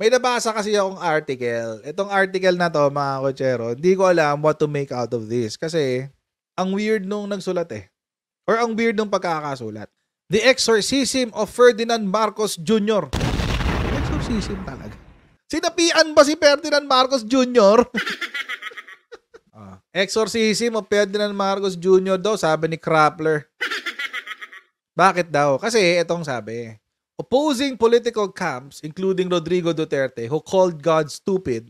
May nabasa kasi akong article. Itong article na 'to, mga kotsero, hindi ko alam what to make out of this kasi ang weird nung nagsulat, eh, or ang weird nung pagkakasulat. The Exorcism of Ferdinand Marcos Jr. Exorcism talaga. Sinapian ba si Ferdinand Marcos Jr.? Exorcism of Ferdinand Marcos Jr. daw, sabi ni Krappler. Bakit daw? Kasi itong sabi, opposing political camps, including Rodrigo Duterte, who called God stupid,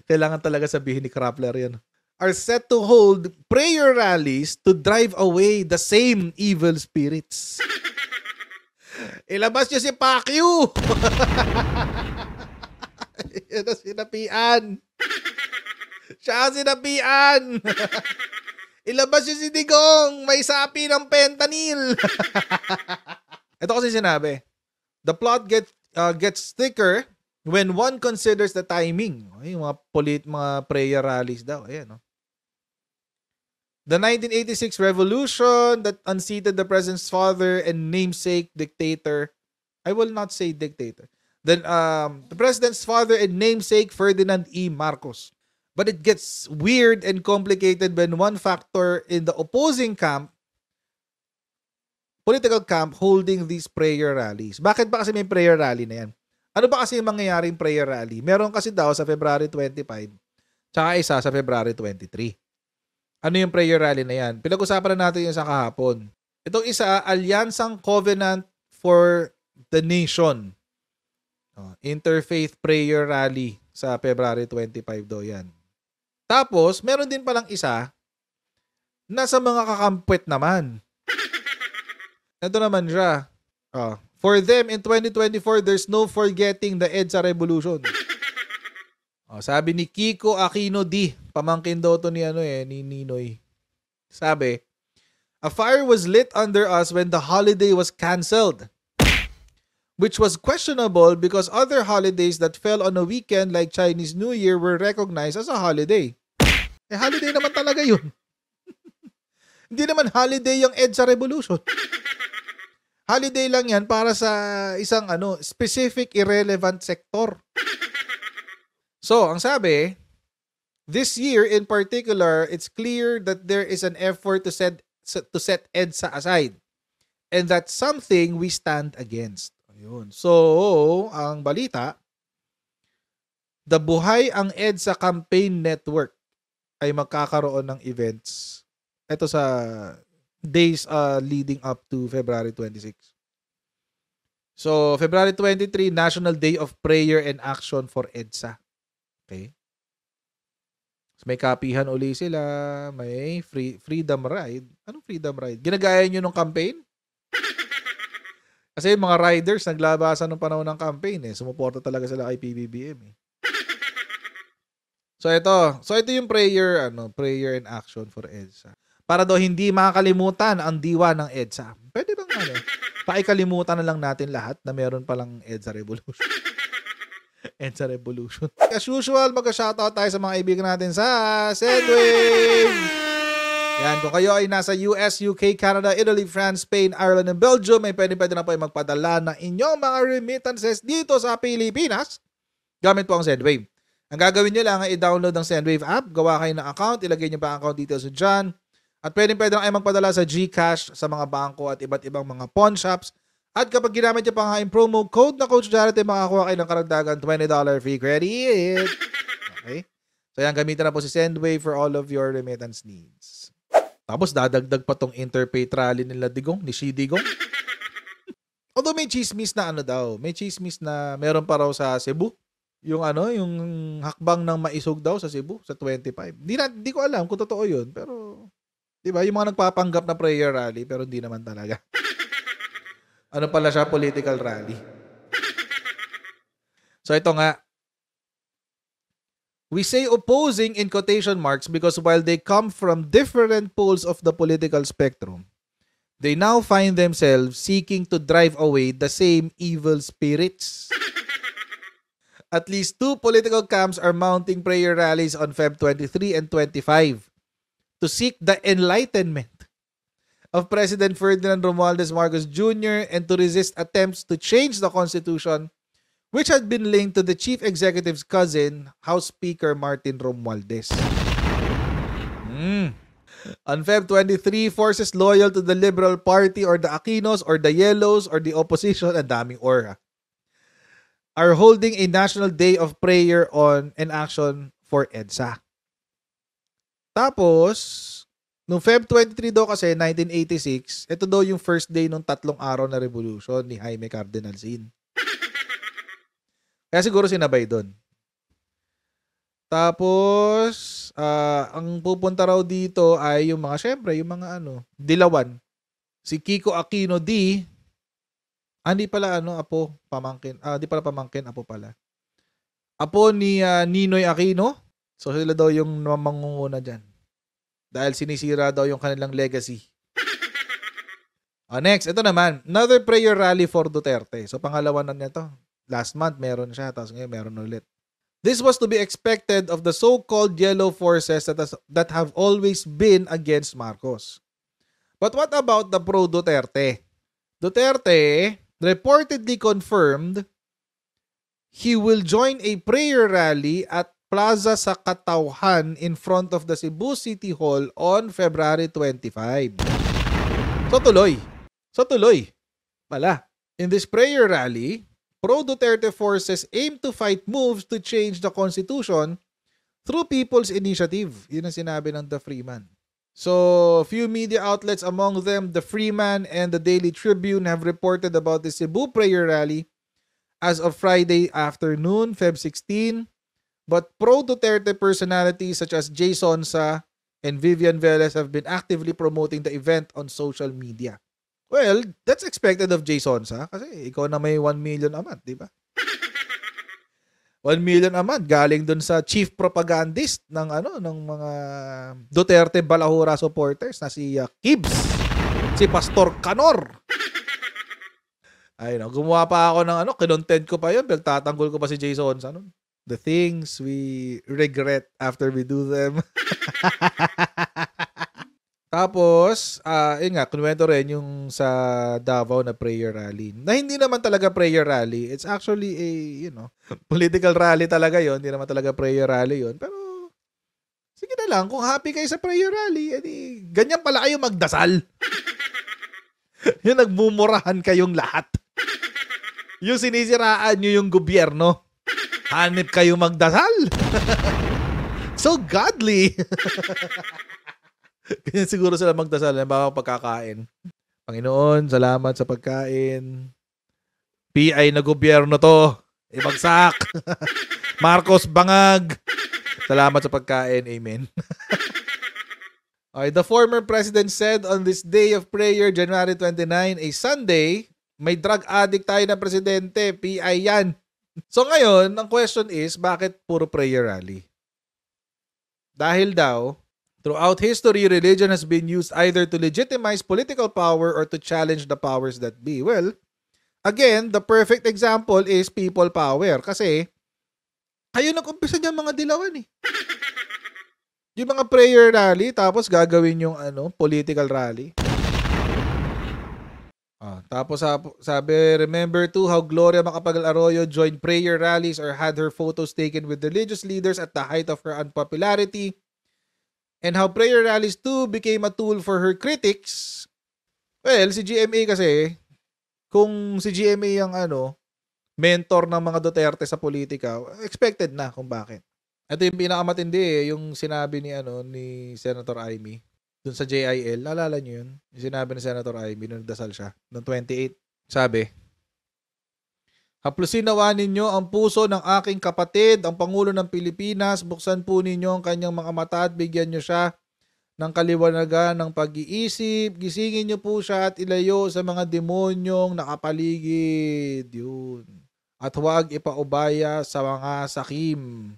kailangan talaga sabihin ni Krappler yan, are set to hold prayer rallies to drive away the same evil spirits. Ilabas niyo si Pacquiao! Yan ang sinapian. Siya ang sinapian. Ilabas niyo si Digong. May sapi ng fentanyl. Ito kasi sinabi, the plot gets thicker when one considers the timing. Ay, mga prayer rallies daw. Ayan, no? The 1986 revolution that unseated the president's father and namesake dictator. I will not say dictator. Then the president's father and namesake Ferdinand E. Marcos. But it gets weird and complicated when one factor in the opposing camp, political camp, holding these prayer rallies. Bakit ba kasi may prayer rally na yan? Ano ba kasi yung mangyayaring prayer rally? Meron kasi daw sa February 25, tsaka isa sa February 23. Ano yung prayer rally na yan? Pinag-usapan na natin yun sa kahapon. Itong isa, Alyansang Covenant for the Nation. Interfaith Prayer Rally sa February 25 daw yan. Tapos, meron din palang isa na sa mga kakampwet naman. Ito naman siya. For them, in 2024, there's no forgetting the EDSA revolution. Sabi ni Kiko Aquino D. Pamangkin daw to ni Ninoy. Sabi, a fire was lit under us when the holiday was canceled, which was questionable because other holidays that fell on a weekend like Chinese New Year were recognized as a holiday. Holiday naman talaga yun. Hindi naman holiday yung EDSA revolution. Holiday lang yan para sa isang specific irrelevant sector. So, ang sabi, this year in particular, it's clear that there is an effort to set EDSA aside. And that's something we stand against. Ayun. So, ang balita, the Buhay ang EDSA Campaign Network ay magkakaroon ng events. Ito sa days leading up to February 26. So, February 23, National Day of Prayer and Action for EDSA. Okay? So, may kapihan uli sila, may freedom ride. Anong freedom ride? Ginagaya nyo nung campaign? Kasi mga riders naglabasan ng panahon ng campaign sumuporta talaga sila kay PBBM So ito yung prayer and action for EDSA. Para daw hindi makakalimutan ang diwa ng EDSA. Pwede bang paikalimutan na lang natin lahat na meron palang EDSA revolution. EDSA revolution. As usual, mag-shoutout tayo sa mga kaibigan natin sa Sendwave. Yan, kung kayo ay nasa US, UK, Canada, Italy, France, Spain, Ireland, and Belgium, may pwede na po ay magpadala ng inyong mga remittances dito sa Pilipinas. Gamit po ang Sendwave. Ang gagawin nyo lang ay i-download ang Sendwave app, gawa kayo ng account, ilagay nyo pa ang account details dyan, at pwede na kayo magpadala sa GCash, sa mga bangko at iba't ibang mga pawn shops. At kapag ginamit nyo pa nga yung promo code na Coach Jarrett, makakuha kayo ng karagdagan $20 free credit. Okay? So yan, gamitin na po si Sendwave for all of your remittance needs. Tapos dadagdag pa tong interfaith rally nila Digong, ni Xi Digong. Although may chismis na may chismis na meron pa raw sa Cebu. Yung hakbang ng maisog daw sa Cebu sa 25. Di ko alam kung totoo yun, pero 'di ba, yung mga nagpapanggap na prayer rally pero hindi naman talaga. Ano pala siya, political rally. So ito nga. We say opposing in quotation marks because while they come from different poles of the political spectrum, they now find themselves seeking to drive away the same evil spirits. At least 2 political camps are mounting prayer rallies on Feb 23 and 25 to seek the enlightenment of President Ferdinand Romualdez Marcos Jr. and to resist attempts to change the Constitution which had been linked to the chief executive's cousin, House Speaker Martin Romualdez. On Feb 23, forces loyal to the Liberal Party or the Aquinos or the Yellows or the opposition, ang daming or, are holding a national day of prayer on and action for EDSA. Tapos, nung Feb 23 daw kasi, 1986, ito daw yung first day nung 3 araw na revolution ni Jaime Cardinal Sin. Kaya siguro sinabay doon. Tapos, ang pupunta raw dito ay yung mga, syempre, yung mga dilawan. Si Kiko Aquino D. Hindi pala apo, pamangkin. Hindi pala pamangkin, apo pala. Apo ni Ninoy Aquino. So sila daw yung mangunguna dyan. Dahil sinisira daw yung kanilang legacy. Next, ito naman. Another prayer rally for Duterte. So pangalawa na nito. Last month meron siya, tapos ngayon meron ulit. This was to be expected of the so-called yellow forces that have always been against Marcos. But what about the pro-Duterte? Duterte reportedly confirmed he will join a prayer rally at Plaza sa Katauhan in front of the Cebu City Hall on February 25. So tuloy. Pala. In this prayer rally, pro-Duterte forces aim to fight moves to change the Constitution through people's initiative. Yun ang sinabi ng The Freeman. So, few media outlets, among them The Freeman and the Daily Tribune, have reported about the Cebu prayer rally as of Friday afternoon, Feb 16. But pro-Duterte personalities such as Jay Sonsa and Vivian Velez have been actively promoting the event on social media. Well, that's expected of Jay Sonsa kasi ikaw na may 1 million a month, di ba? 1 million a month galing dun sa chief propagandist ng ng mga Duterte Balahura supporters na si Kibs, si Pastor Canor. Ay gumawa pa ako ng kinontent ko pa 'yon, pero tatanggol ko pa si Jay Sonsa nun. The things we regret after we do them. Tapos, yun nga, kunwento rin yung sa Davao na prayer rally. Na hindi naman talaga prayer rally. It's actually a, political rally talaga yon. Hindi naman talaga prayer rally yon. Pero, sige na lang, kung happy kayo sa prayer rally, edi, ganyan pala kayo magdasal. Yung nagmumurahan kayong lahat. Yung sinisiraan nyo yung gobyerno. Hanip kayo magdasal. So godly. Ganyan siguro sila magdasal ng bawang pagkakain. Panginoon, salamat sa pagkain. PI na gobyerno to. Ibagsak. Marcos bangag. Salamat sa pagkain. Amen. Okay, the former president said on this day of prayer, January 29, a Sunday, may drug addict tayo na presidente. PI yan. So ngayon, ang question is, bakit puro prayer rally? Dahil daw, throughout history, religion has been used either to legitimize political power or to challenge the powers that be. Well, again, the perfect example is people power. Kasi, kayo nag-umpisa niyan mga dilawan eh. Yung mga prayer rally, tapos gagawin yung political rally. Tapos sabi, remember too how Gloria Macapagal Arroyo joined prayer rallies or had her photos taken with religious leaders at the height of her unpopularity. And how prayer rallies too became a tool for her critics. Well, si GMA kasi, kung si GMA ang mentor ng mga Duterte sa politika, expected na kung bakit. Ito yung pinakamatindi yung sinabi ni Senator Amy dun sa JIL. Naalala niyo yun? Yung sinabi ni Senator Amy nung nagdasal siya noong 28. Sabi, haplusin nawa ninyo ang puso ng aking kapatid, ang Pangulo ng Pilipinas. Buksan po ninyo ang kanyang mga mata at bigyan nyo siya ng kaliwanagan ng pag-iisip. Gisingin nyo po siya at ilayo sa mga demonyong nakapaligid. Yun. At huwag ipaubaya sa mga sakim.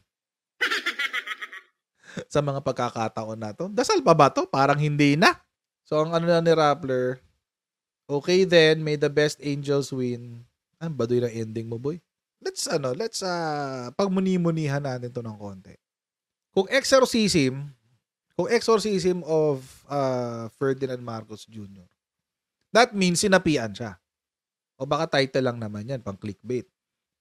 Sa mga pagkakataon na to. Dasal pa ba to? Parang hindi na. So, ang na ni Rappler, okay then, may the best angels win. Baduy ng ending mo, boy. Let's pagmuni-munihan natin to ng konti. Kung exorcism of Ferdinand Marcos Jr., that means sinapian siya. O baka title lang naman yan, pang clickbait.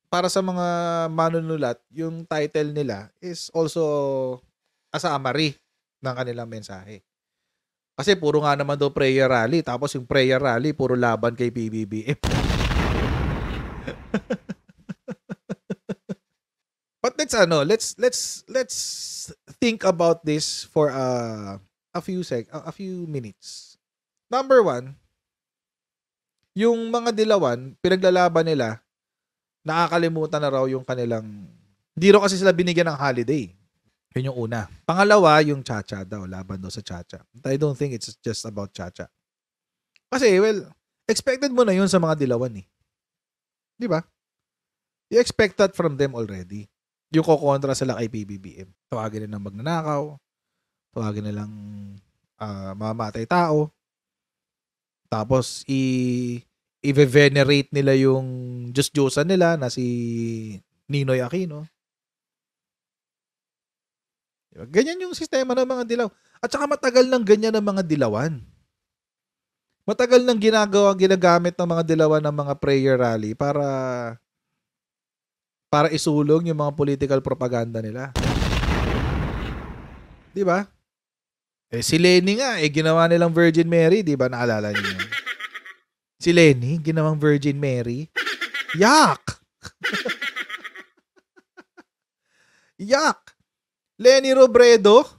para sa mga manunulat, yung title nila is also a summary ng kanilang mensahe. Kasi puro nga naman daw prayer rally, tapos yung prayer rally puro laban kay PBBM. But let's think about this for a few minutes. Number one, yung mga dilawan, pinaglalaban nila, nakakalimutan na raw yung kanilang, di raw kasi sila binigyan ng holiday. Yun yung una. Pangalawa, yung Chacha daw, laban daw sa Chacha. I don't think it's just about Chacha. Kasi, well, expected mo na yun sa mga dilawan eh. Di ba? You expect that from them already. Yung kokontra sila kay PBBM. Tawagin nilang magnanakaw, tawagin nilang mamatay tao, tapos i-venerate nila yung Diyos-Diyosan nila na si Ninoy Aquino. Ganyan yung sistema ng mga dilaw. At saka matagal nang ganyan ng mga dilawan. Matagal nang ginagamit ng mga dilawan ng mga prayer rally para isulong yung mga political propaganda nila. Di ba? Si Lenny nga, ginawa nilang Virgin Mary, di ba? Naalala niyo yun? Si Lenny, ginawang Virgin Mary. Yak! Yak! Lenny Robredo,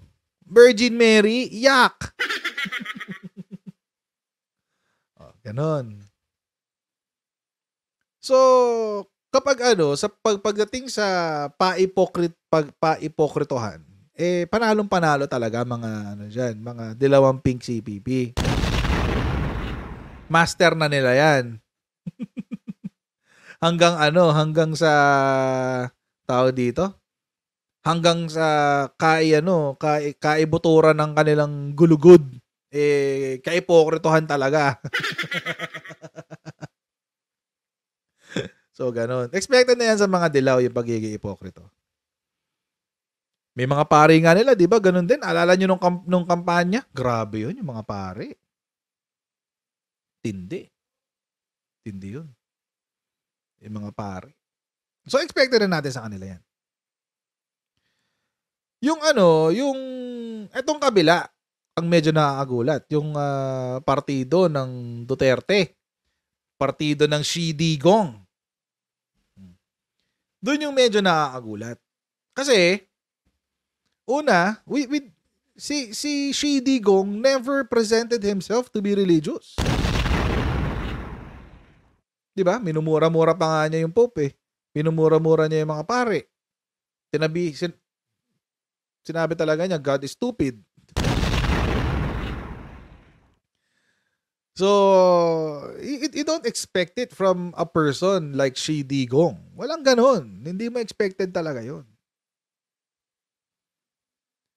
Virgin Mary, yak! Ganon. So, kapag sa pagdating sa paipokritohan, panalong-panalo talaga mga mga dilawang pink CPP. Master na nila 'yan. hanggang sa tao dito. Hanggang sa kaibuturan ng kanilang gulugod. Kaipokritohan talaga. So, ganon. Expected na yan sa mga dilaw yung pagiging ipokrito. May mga pare nga nila, di ba? Ganon din. Alala nyo nung kampanya? Grabe yun, yung mga pare. Tindi. Tindi yun. Yung mga pare. So, expected na natin sa kanila yan. Yung etong kabila, ang medyo nakakagulat. Yung partido ng Duterte. Partido ng Xi Digong. Doon yung medyo nakakagulat. Kasi, una, si Xi Digong never presented himself to be religious. Diba? Minumura-mura pa nga niya yung Pope eh. Minumura-mura niya yung mga pare. Sinabi talaga niya, God is stupid. So, you don't expect it from a person like Xi Digong. Walang ganon. Hindi mo expected talaga yun.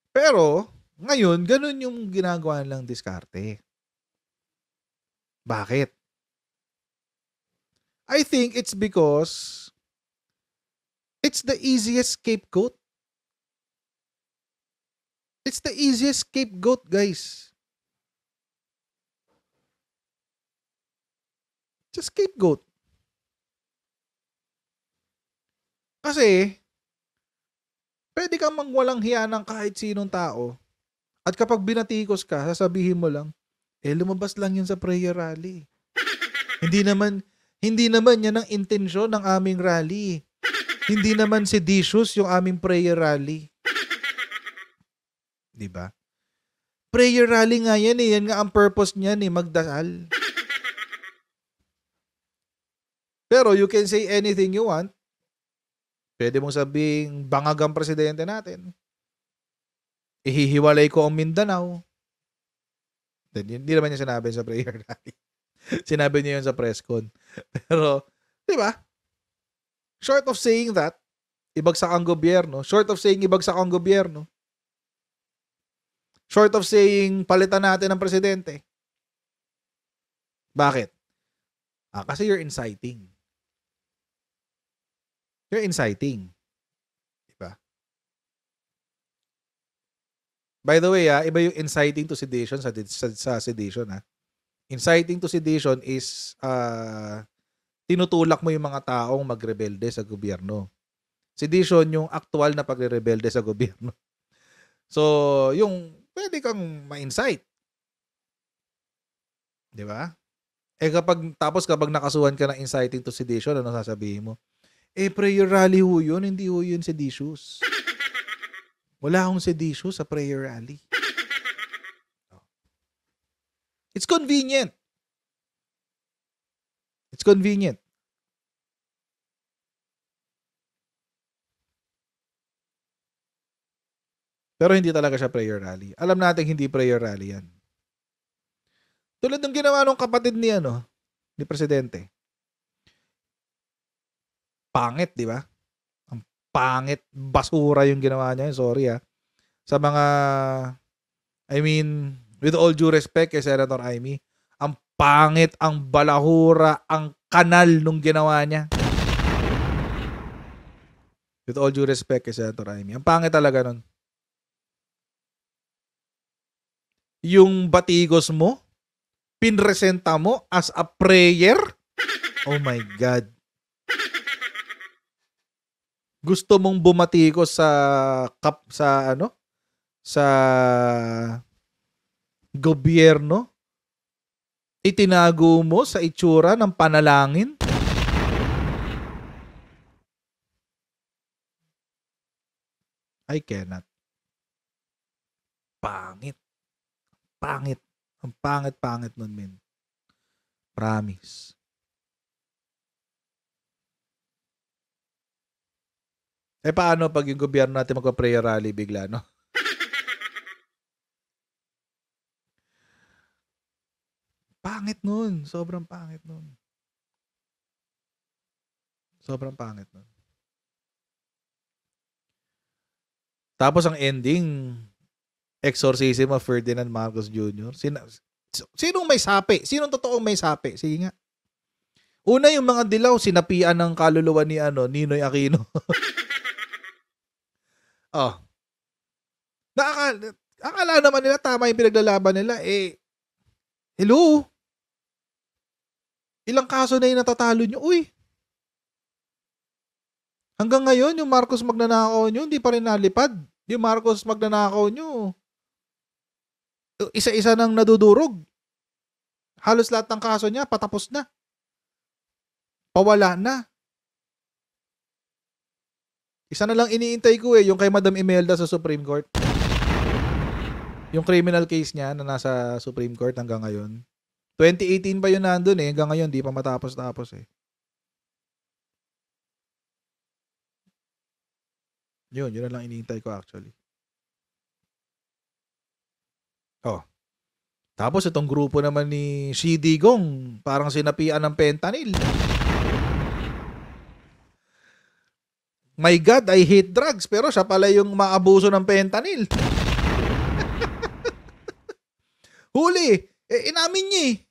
Pero, ngayon, ganon yung ginagawa nilang diskarte. Bakit? I think it's because it's the easiest scapegoat. It's the easiest scapegoat, guys. Just scapegoat. Kasi, pwede kang mangwalang hiya ng kahit sinong tao. At kapag binatikos ka, sasabihin mo lang, lumabas lang yun sa prayer rally. Hindi naman yan ang intensyon ng aming rally. Hindi naman seditious yung aming prayer rally. Diba? Prayer rally nga yan eh. Yan nga ang purpose niyan eh, magdasal. Pero you can say anything you want. Pwede mong sabing bangag ang presidente natin. Ihihiwalay ko ang Mindanao. Hindi naman niya sinabi sa prayer rally. Sinabi niya yun sa press con. Pero, di ba? Short of saying that, ibagsak ang gobyerno. Short of saying ibagsak ang gobyerno. Short of saying palitan natin ang presidente. Bakit? Kasi you're inciting. You're inciting. Diba? By the way, iba yung inciting to sedition sa sedition. Inciting to sedition is tinutulak mo yung mga taong magrebelde sa gobyerno. Sedition yung aktual na pagre-rebelde sa gobyerno. So, yung pwede kang ma-incite. 'Di ba? Kapag nakasuhan ka ng inciting to sedition, ano sasabihin mo? Prayer rally ho yun, hindi ho yun seditious. Wala akong seditious sa prayer rally. It's convenient. It's convenient. Pero hindi talaga siya prayer rally. Alam natin hindi prayer rally yan. Tulad ng ginawa ng kapatid ni Presidente. Pangit, di ba? Ang pangit, basura yung ginawa niya. Sorry sa mga, with all due respect kay Senator Amy, ang pangit, ang balahura, ang kanal nung ginawa niya. With all due respect kay Senator Amy, ang pangit talaga nun. Yung batigos mo, pinresenta mo as a prayer? Oh my God. Gusto mong bumatikos sa gobyerno? Itinago mo sa itsura ng panalangin? I cannot. Pangit. Pangit. Ang pangit-pangit nun, men. Promise. Paano pag yung gobyerno natin magpa-prayer rally bigla, no? Pangit nun. Sobrang pangit nun. Sobrang pangit nun. Tapos ang ending, exorcism of Ferdinand Marcos Jr. Sinong may sapi? Sinong totoong may sapi? Sige nga. Una yung mga dilaw, sinapian ng kaluluwa ni Ninoy Aquino. Akala naman nila tama yung pinaglalaban nila. Hello? Ilang kaso na yung natatalo nyo? Uy! Hanggang ngayon, yung Marcos magnanakaw nyo, hindi pa rin nalipad. Yung Marcos magnanakaw nyo, isa-isa nang nadudurog. Halos lahat ng kaso niya, patapos na. Pawala na. Isa na lang iniintay ko yung kay Madam Imelda sa Supreme Court. Yung criminal case niya na nasa Supreme Court hanggang ngayon. 2018 pa yun nandun hanggang ngayon di pa matapos-tapos Yun na lang iniintay ko actually. Tapos itong grupo naman ni Xi Digong, parang sinapian ng fentanyl. My God, I hate drugs, pero siya pala yung maabuso ng fentanyl. Huli, inamin niya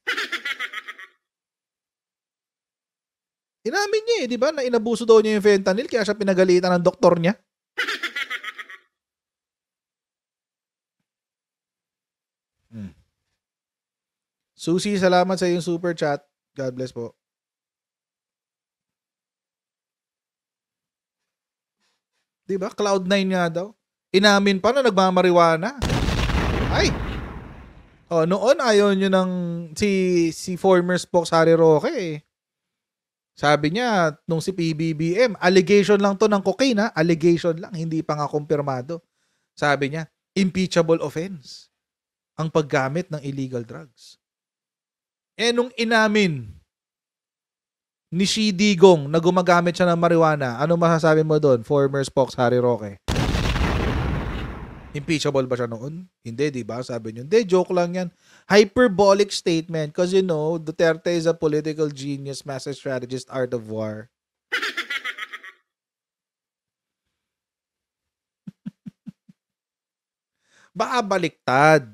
Inamin niya di ba, na inabuso daw niya yung fentanyl, kaya siya pinagalitan ng doktor niya. Susie, salamat sa iyong super chat. God bless po. Diba? Cloud9 nga daw. Inamin pa na nagmamariwana. Ay! Noon ayaw nyo ng si former spokes Harry Roque Sabi niya, nung si PBBM, allegation lang to ng cocaine allegation lang, hindi pa nga kumpirmado. Sabi niya, impeachable offense ang paggamit ng illegal drugs. Nung inamin ni Xi Digong na gumagamit siya ng marijuana, ano masasabi mo doon, former spokes Harry Roque? Impeachable ba siya noon? Hindi, di ba? Sabi niyo, hindi, joke lang yan. Hyperbolic statement because Duterte is a political genius, master strategist, art of war. Baka baliktad.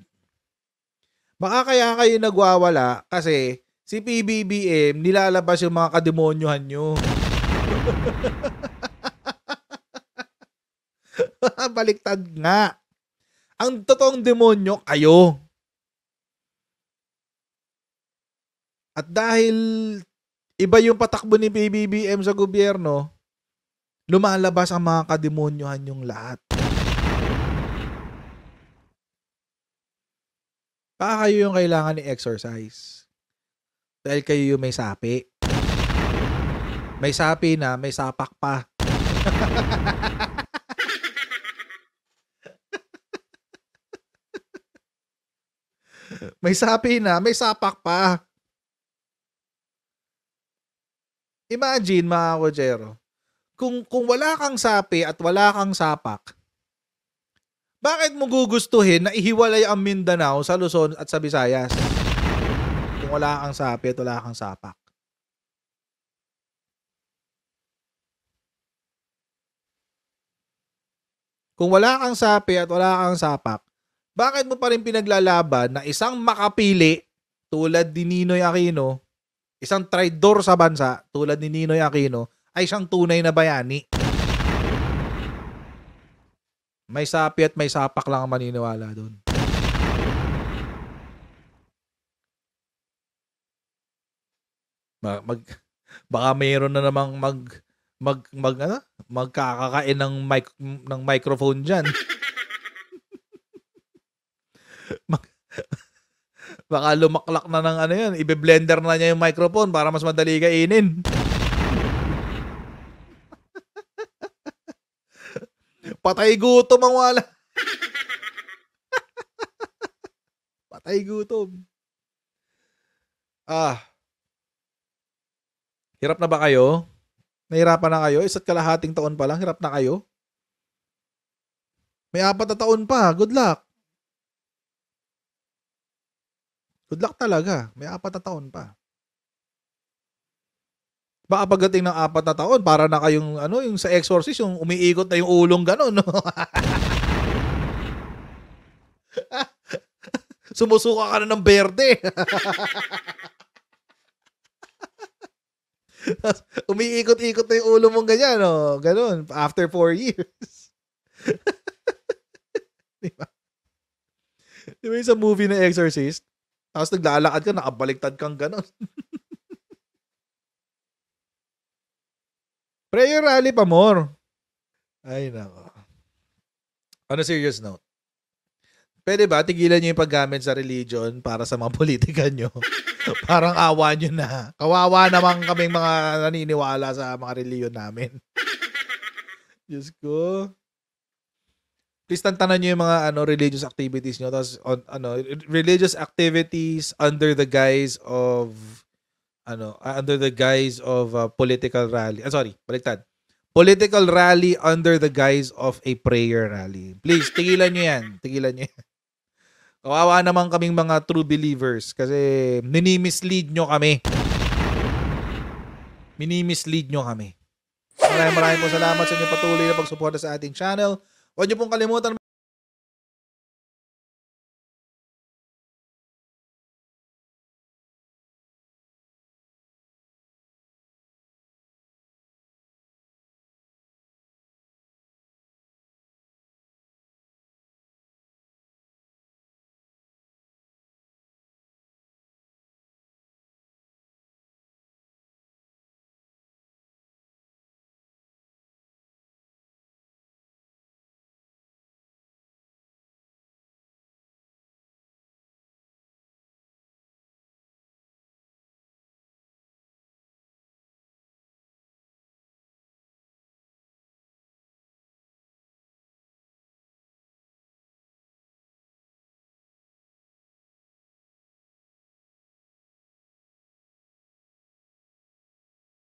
Baka kaya kayo nagwawala kasi si PBBM nilalabas yung mga kademonyohan nyo. Baliktad nga. Ang totoong demonyo, kayo. At dahil Iba yung patakbo ni PBBM sa gobyerno, lumalabas ang mga kademonyohan yung lahat. Baka kayo yung kailangan ni exercise. Dahil kayo yung may sapi. May sapi na, may sapak pa. May sapi na, may sapak pa. Imagine mga kotsero, kung wala kang sapi at wala kang sapak, bakit mo gugustuhin na ihiwalay ang Mindanao sa Luzon at sa Visayas? Kung wala kang sapi at wala kang sapak. Kung wala kang sapi at wala kang sapak, bakit mo pa rin pinaglalaban na isang makapili tulad ni Ninoy Aquino, isang traidor sa bansa tulad ni Ninoy Aquino, ay siyang tunay na bayani? May sapi at may sapak lang ang maniniwala doon. Baka mayroon na namang magkakakain ng microphone diyan. Baka lumaklak na ng ano yan, ibe-blender na niya yung microphone para mas madali kainin. Patay gutom ang wala. Patay gutom. Hirap na ba kayo? Nahirapan na kayo? 1.5 taon pa lang, hirap na kayo? May 4 na taon pa, good luck. Good luck talaga, may 4 na taon pa. Baka pagdating ng 4 na taon, para na kayong yung sa Exorcist, yung umiikot na yung ulong gano'n, no? Sumusuka ka na ng berde. Umiikot-ikot na yung ulo mong ganyan, no? Ganun, after 4 years. Diba? Diba yung sa movie na Exorcist? Tapos naglalakad ka, nakabaliktad kang gano'n. Prayer rally pa more. Ay, nako. On a serious note, pwede ba tigilan nyo yung paggamit sa religion para sa mga politika nyo? Parang awa nyo na. Kawawa naman kaming mga naniniwala sa mga reliyon namin. Diyos ko. Please tantanan nyo yung mga religious activities nyo. Tapos, religious activities under the guise of political rally. Baliktad. Political rally under the guise of a prayer rally. Please, tigilan nyo yan. Kawawa naman kaming mga true believers kasi mini-mislead nyo kami. Maraming po salamat sa inyong patuloy na pagsuporta sa ating channel. Huwag nyo pong kalimutan